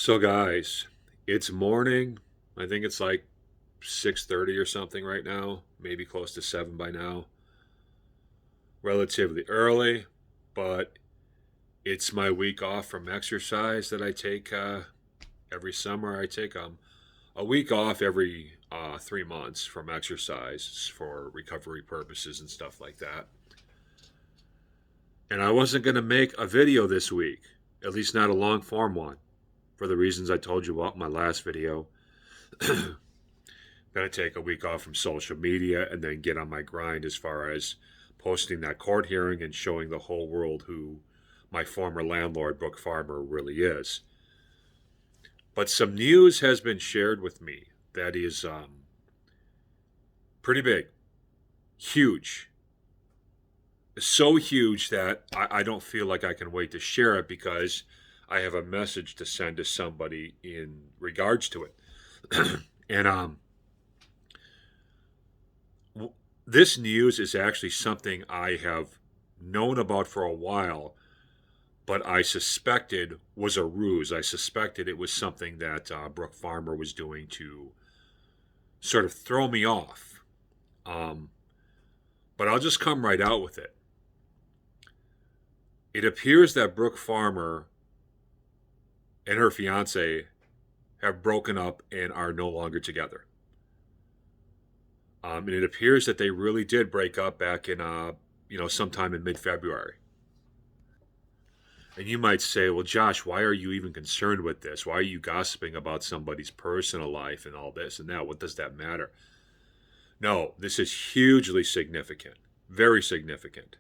So guys, it's morning. I think it's like 6:30 or something right now, maybe close to 7 by now. Relatively early, but it's my week off from exercise that I take every summer. I take a week off every 3 months from exercise for recovery purposes and stuff like that. And I wasn't going to make a video this week, at least not a long form one, for the reasons I told you about in my last video. Going to take a week off from social media and then get on my grind as far as posting that court hearing and showing the whole world who my former landlord, Brooke Farmer, really is. But some news has been shared with me that is pretty big, huge. So huge that I don't feel like I can wait to share it because I have a message to send to somebody in regards to it. And this news is actually something I have known about for a while, but I suspected was a ruse. I suspected it was something that Brooke Farmer was doing to sort of throw me off. But I'll just come right out with it. It appears that Brooke Farmer and her fiance have broken up and are no longer together. And it appears that they really did break up back in, sometime in mid-February. And you might say, well, Josh, why are you even concerned with this? Why are you gossiping about somebody's personal life and all this and that? What does that matter? No, this is hugely significant, very significant.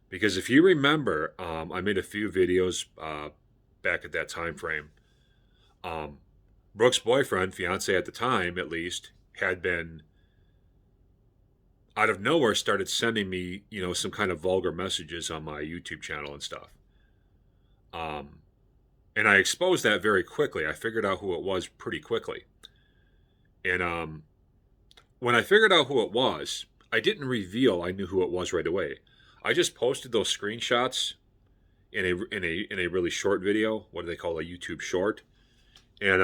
Because if you remember, I made a few videos back at that time frame. Brooke's boyfriend, fiance at the time at least, had been out of nowhere started sending me, some kind of vulgar messages on my YouTube channel and stuff. And I exposed that very quickly. I figured out who it was pretty quickly. And when I figured out who it was, I didn't reveal I knew who it was right away. I just posted those screenshots in a really short video. What do they call a YouTube short? And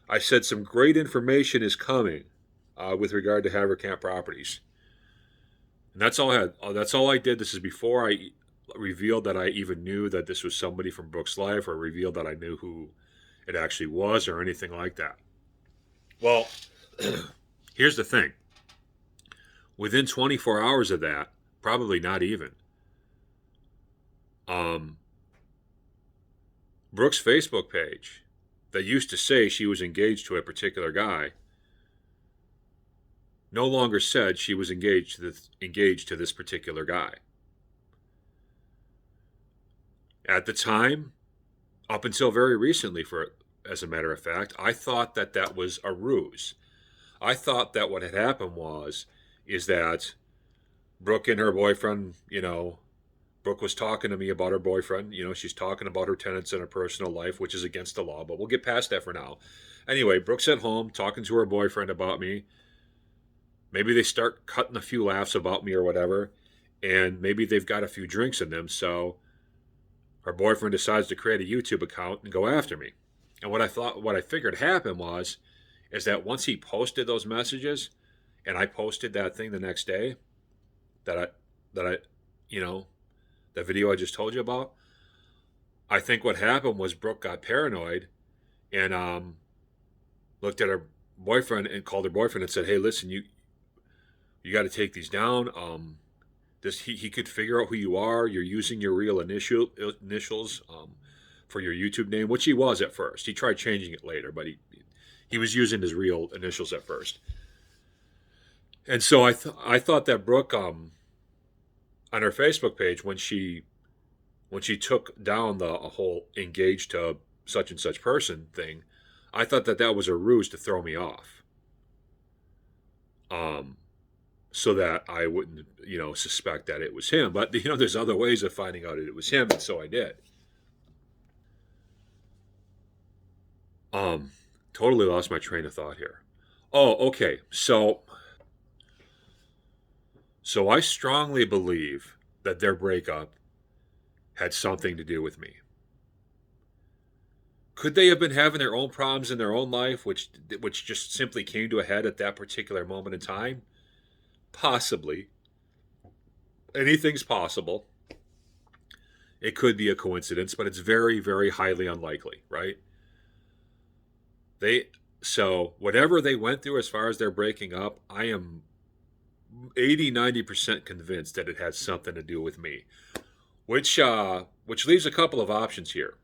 I said some great information is coming with regard to Haverkamp Properties. And that's all I had. That's all I did. This is before I revealed that I even knew that this was somebody from Brooke's life, or revealed that I knew who it actually was, or anything like that. Well, here's the thing. Within 24 hours of that, probably not even, Brooke's Facebook page that used to say she was engaged to a particular guy no longer said she was engaged to this particular guy. At the time, up until very recently, as a matter of fact, I thought that was a ruse. I thought that what had happened is that Brooke and her boyfriend, Brooke was talking to me about her boyfriend. She's talking about her tenants in her personal life, which is against the law, but we'll get past that for now. Anyway, Brooke's at home talking to her boyfriend about me. Maybe they start cutting a few laughs about me or whatever, and maybe they've got a few drinks in them, so her boyfriend decides to create a YouTube account and go after me. And what I figured happened is that once he posted those messages, and I posted that thing the next day, that video I just told you about, I think what happened was Brooke got paranoid and looked at her boyfriend and called her boyfriend and said, "Hey, listen, you got to take these down. He could figure out who you are. You're using your real initials for your YouTube name," which he was at first. He tried changing it later, but he was using his real initials at first. And so I thought that Brooke on her Facebook page, when she took down the whole engaged to such and such person thing, I thought that was a ruse to throw me off. So that I wouldn't, suspect that it was him. But, there's other ways of finding out it was him, and so I did. Totally lost my train of thought here. Oh, okay. So I strongly believe that their breakup had something to do with me. Could they have been having their own problems in their own life, which just simply came to a head at that particular moment in time? Possibly. Anything's possible. It could be a coincidence, but it's very, very highly unlikely, right? They so whatever they went through as far as their breaking up, I am 80-90% convinced that it had something to do with me. Which leaves a couple of options here.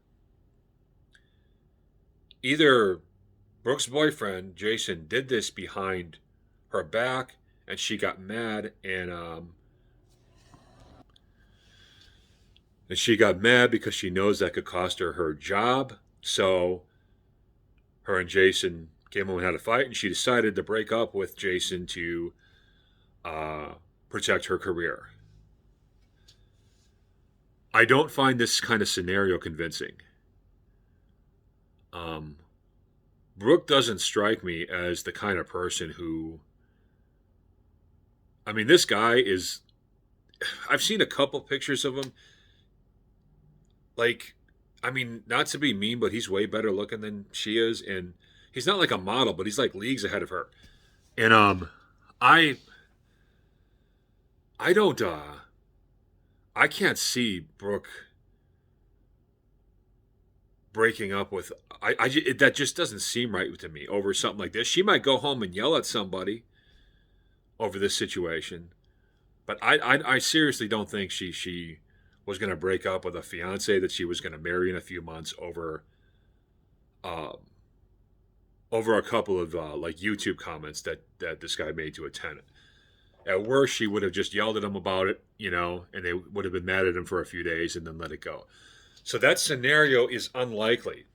Either Brooke's boyfriend, Jason, did this behind her back and she got mad and she got mad because she knows that could cost her her job. So her and Jason came home and had a fight, and she decided to break up with Jason to protect her career. I don't find this kind of scenario convincing. Um, Brooke doesn't strike me as the kind of person who. I mean, this guy is. I've seen a couple pictures of him. Like, I mean, not to be mean, but he's way better looking than she is, and he's not like a model, but he's like leagues ahead of her. And I I don't I can't see Brooke breaking up with that just doesn't seem right to me over something like this. She might go home and yell at somebody over this situation, but I seriously don't think she was going to break up with a fiance that she was going to marry in a few months um, over a couple of like YouTube comments that this guy made to a tenant. At worst, she would have just yelled at him about it, and they would have been mad at him for a few days and then let it go. So that scenario is unlikely.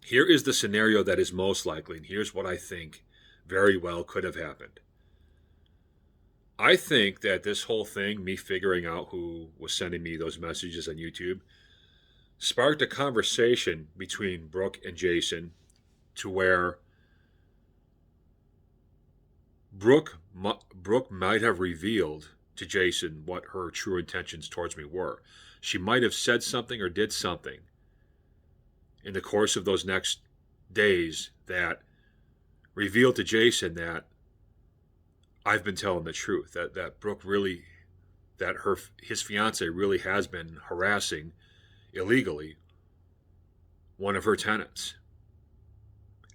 Here is the scenario that is most likely, and here's what I think very well could have happened. I think that this whole thing, me figuring out who was sending me those messages on YouTube, sparked a conversation between Brooke and Jason to where Brooke might have revealed to Jason what her true intentions towards me were. She might have said something or did something in the course of those next days that revealed to Jason that I've been telling the truth, that Brooke really, that his fiance really has been harassing illegally one of her tenants.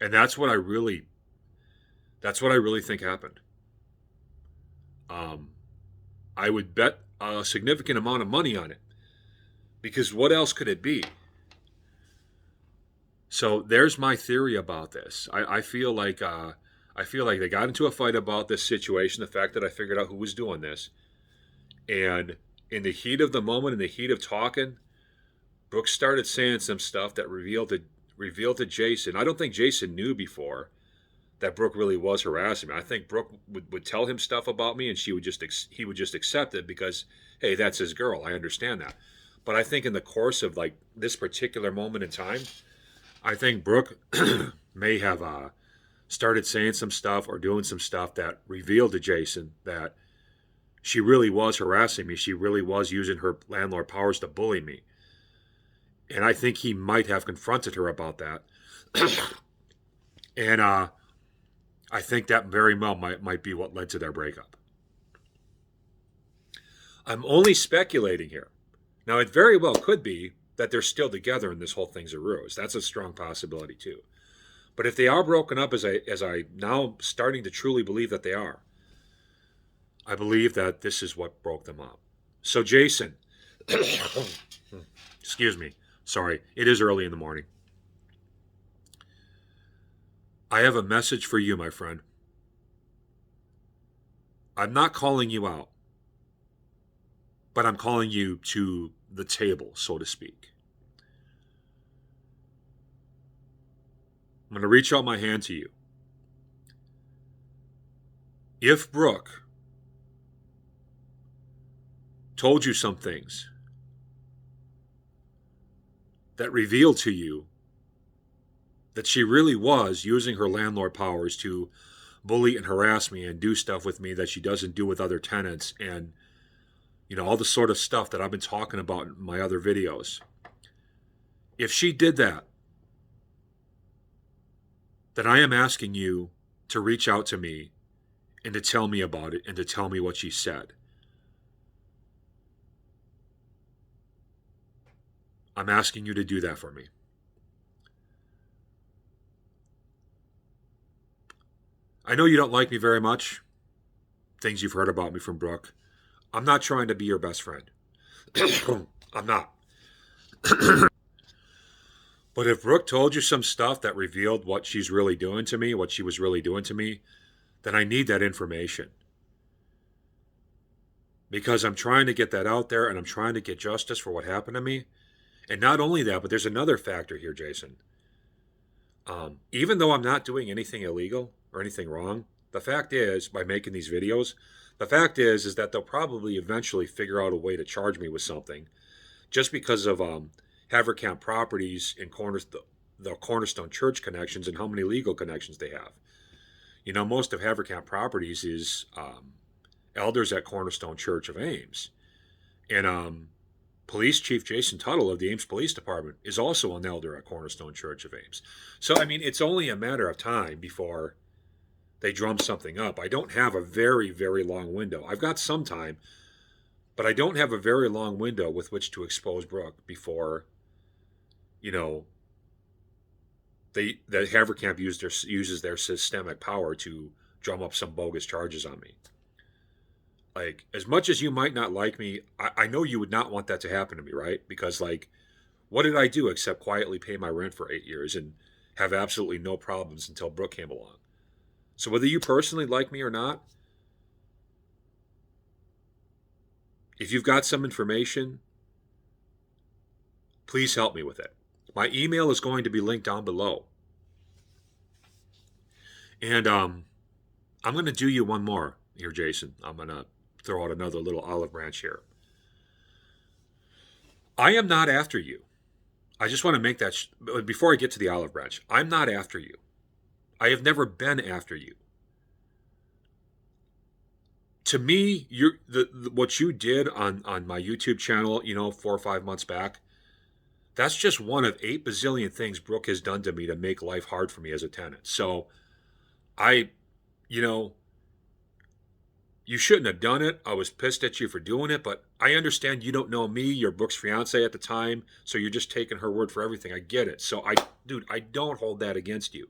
And that's what I really think happened. I would bet a significant amount of money on it, because what else could it be? So there's my theory about this. I feel like they got into a fight about this situation. The fact that I figured out who was doing this, and in the heat of the moment, in the heat of talking, Brooke started saying some stuff that revealed to Jason. I don't think Jason knew before that Brooke really was harassing me. I think Brooke would tell him stuff about me, and he would just accept it because, hey, that's his girl. I understand that. But I think in the course of like this particular moment in time, I think Brooke may have started saying some stuff or doing some stuff that revealed to Jason that she really was harassing me. She really was using her landlord powers to bully me. And I think he might have confronted her about that. And I think that very well might be what led to their breakup. I'm only speculating here. Now, it very well could be that they're still together and this whole thing's a ruse. That's a strong possibility too. But if they are broken up, as I now starting to truly believe that they are, I believe that this is what broke them up. So Jason, excuse me, sorry, it is early in the morning. I have a message for you, my friend. I'm not calling you out, but I'm calling you to the table, so to speak. I'm going to reach out my hand to you. If Brooke told you some things that revealed to you that she really was using her landlord powers to bully and harass me and do stuff with me that she doesn't do with other tenants, and all the sort of stuff that I've been talking about in my other videos. If she did that, then I am asking you to reach out to me and to tell me about it and to tell me what she said. I'm asking you to do that for me. I know you don't like me very much, things you've heard about me from Brooke. I'm not trying to be your best friend. I'm not. But if Brooke told you some stuff that revealed what she's really doing to me, what she was really doing to me, then I need that information. Because I'm trying to get that out there and I'm trying to get justice for what happened to me. And not only that, but there's another factor here, Jason. Even though I'm not doing anything illegal or anything wrong, the fact is, by making these videos, the fact is that they'll probably eventually figure out a way to charge me with something just because of Haverkamp Properties and the Cornerstone Church connections and how many legal connections they have. You know, most of Haverkamp Properties is elders at Cornerstone Church of Ames. And Police Chief Jason Tuttle of the Ames Police Department is also an elder at Cornerstone Church of Ames. So, I mean, it's only a matter of time before they drum something up. I don't have a very, very long window. I've got some time, but I don't have a very long window with which to expose Brooke before, you know, the Haverkamp uses their systemic power to drum up some bogus charges on me. Like, as much as you might not like me, I know you would not want that to happen to me, right? Because, like, what did I do except quietly pay my rent for 8 years and have absolutely no problems until Brooke came along? So whether you personally like me or not, if you've got some information, please help me with it. My email is going to be linked down below. And I'm going to do you one more here, Jason. I'm going to throw out another little olive branch here. I am not after you. I just want to make that, before I get to the olive branch, I'm not after you. I have never been after you. To me, what you did on my YouTube channel, 4 or 5 months back, that's just one of 8 bazillion things Brooke has done to me to make life hard for me as a tenant. So you shouldn't have done it. I was pissed at you for doing it, but I understand you don't know me. You're Brooke's fiance at the time, so you're just taking her word for everything. I get it. So I don't hold that against you.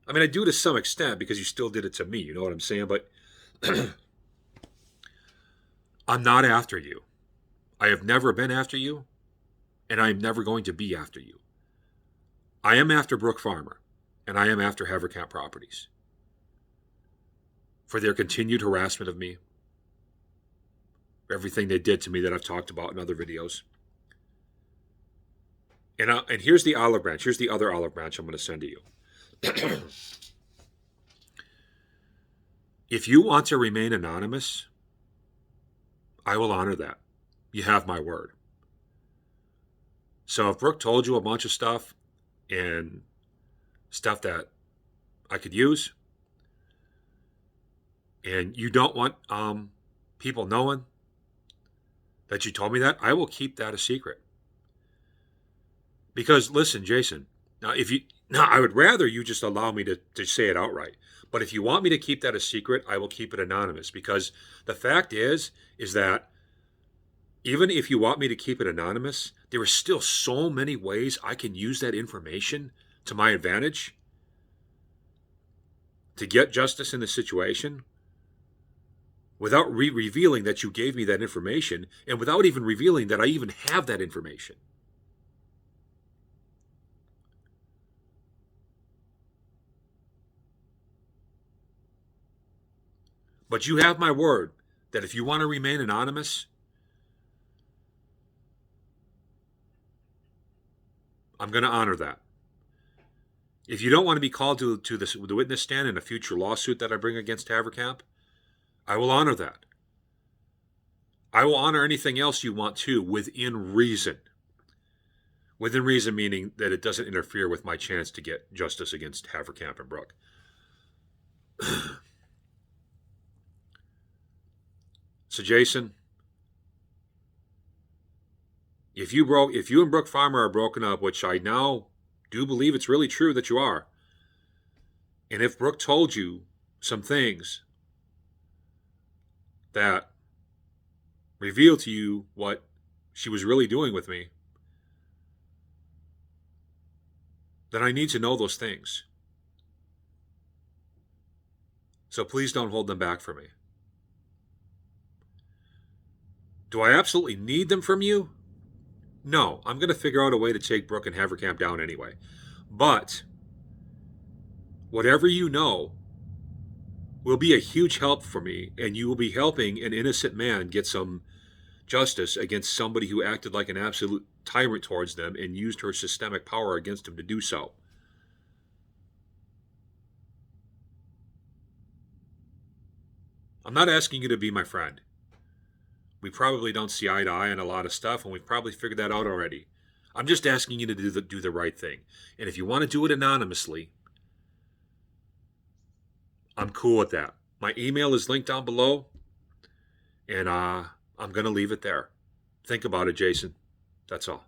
I mean, I do to some extent because you still did it to me. You know what I'm saying? But I'm not after you. I have never been after you, and I am never going to be after you. I am after Brooke Farmer, and I am after Haverkamp Properties for their continued harassment of me, everything they did to me that I've talked about in other videos. And here's the olive branch. Here's the other olive branch I'm going to send to you. If you want to remain anonymous, I will honor that. You have my word. So if Brooke told you a bunch of stuff and stuff that I could use, and you don't want people knowing that you told me that, I will keep that a secret. Because listen, Jason, now I would rather you just allow me to say it outright. But if you want me to keep that a secret, I will keep it anonymous. Because the fact is that even if you want me to keep it anonymous, there are still so many ways I can use that information to my advantage to get justice in the situation without revealing that you gave me that information and without even revealing that I even have that information. But you have my word that if you want to remain anonymous, I'm going to honor that. If you don't want to be called to the witness stand in a future lawsuit that I bring against Haverkamp, I will honor that. I will honor anything else you want to within reason. Within reason meaning that it doesn't interfere with my chance to get justice against Haverkamp and Brooke. So Jason, If you and Brooke Farmer are broken up, which I now do believe it's really true that you are, and if Brooke told you some things that revealed to you what she was really doing with me, then I need to know those things. So please don't hold them back from me. Do I absolutely need them from you? No, I'm going to figure out a way to take Brooke and Haverkamp down anyway. But whatever you know will be a huge help for me, and you will be helping an innocent man get some justice against somebody who acted like an absolute tyrant towards them and used her systemic power against him to do so. I'm not asking you to be my friend. We probably don't see eye to eye on a lot of stuff, and we've probably figured that out already. I'm just asking you to do the right thing. And if you want to do it anonymously, I'm cool with that. My email is linked down below, and I'm going to leave it there. Think about it, Jason. That's all.